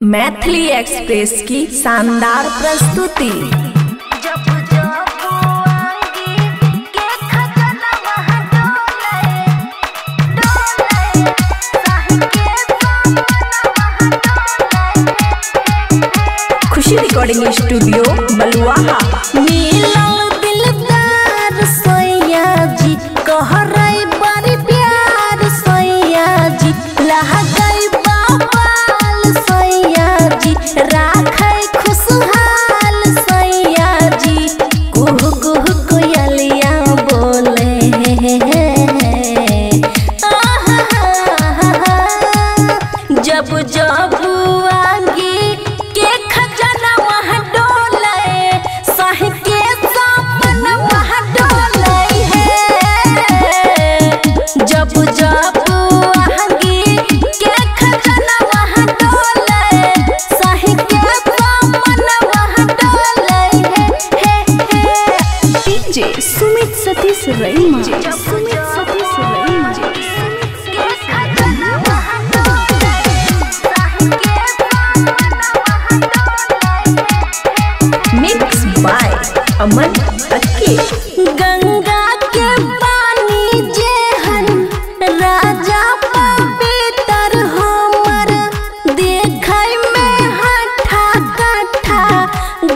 Maithili express की शानदार प्रस्तुति। खुशी रिकॉर्डिंग स्टूडियो बलुआहा। मिलल दिलदार सैया जी कहरई बड़ी प्यार सैया जी लहगई बाबाल सैया जी राखई खुशहाल सैया जी कुहू कुहू कोयलिया बोले जब जब आगे के खजाना वहाँ डोले सही के सामन वहाँ डोले है जब जब आगे के खजाना वहाँ डोले सही के सामन वहाँ डोले है DJ Sumit Satish Raima. Sumit Satish Raima. Mix by Aman Akke. Ganga के पानी जेहन राजा पवित्र हमर देखै में हठा कठा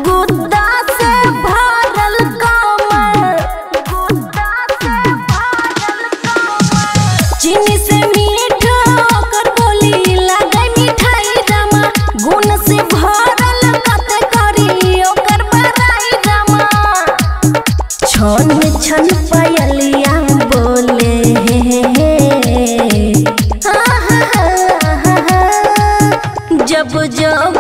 गुद्दा से भरल कमर गुद्दा से भरल कमर चीनी से मीठ ओकर बोली लागै मिठाई रमा गुण से भरल कते करी ओकर बड़ाई रमा छन छन पायलिया बोले जब जब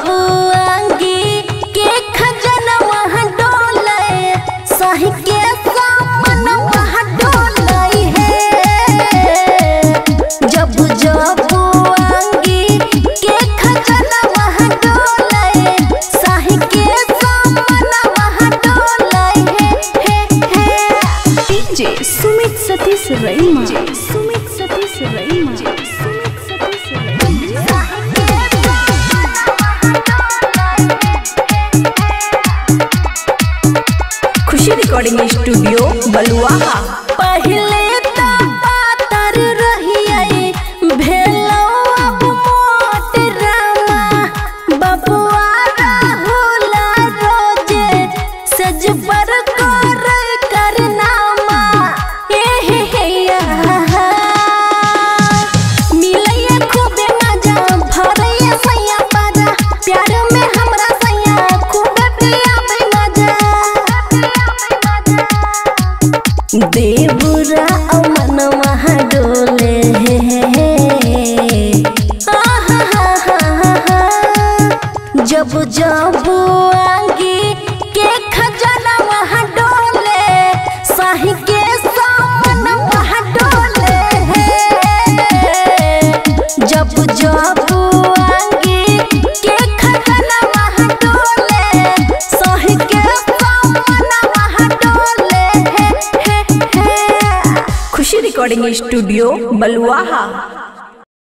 आगे के खजाना वहाँ डोले सही के सामन वहाँ डोले है जब जब आगे के खजाना वहाँ डोले सही के सामन वहाँ डोले है डीजे सुमित सतीश रईमा। सुमित सतीश रईमा। सुमित सतीश रईमा। खुशी रिकॉर्डिंग स्टूडियो बलुआहा। पहले तो पातर रहिए भेलो अब मोट रामा बबुआ राहुल रोजे सज पर करे करनामा मिलैया खूबे मजा भरैया सैया पारा प्यार में हमरा सैया खूबे प्रिया मजा देवरा अमन वहाँ डोले जब जब आगे के खजाना वहाँ डोले सही के सामन वहाँ डोले है जब जब आगे के खजाना वहाँ डोले सही के सामन वहाँ डोले है खुशी रिकॉर्डिंग स्टूडियो बलुआहा।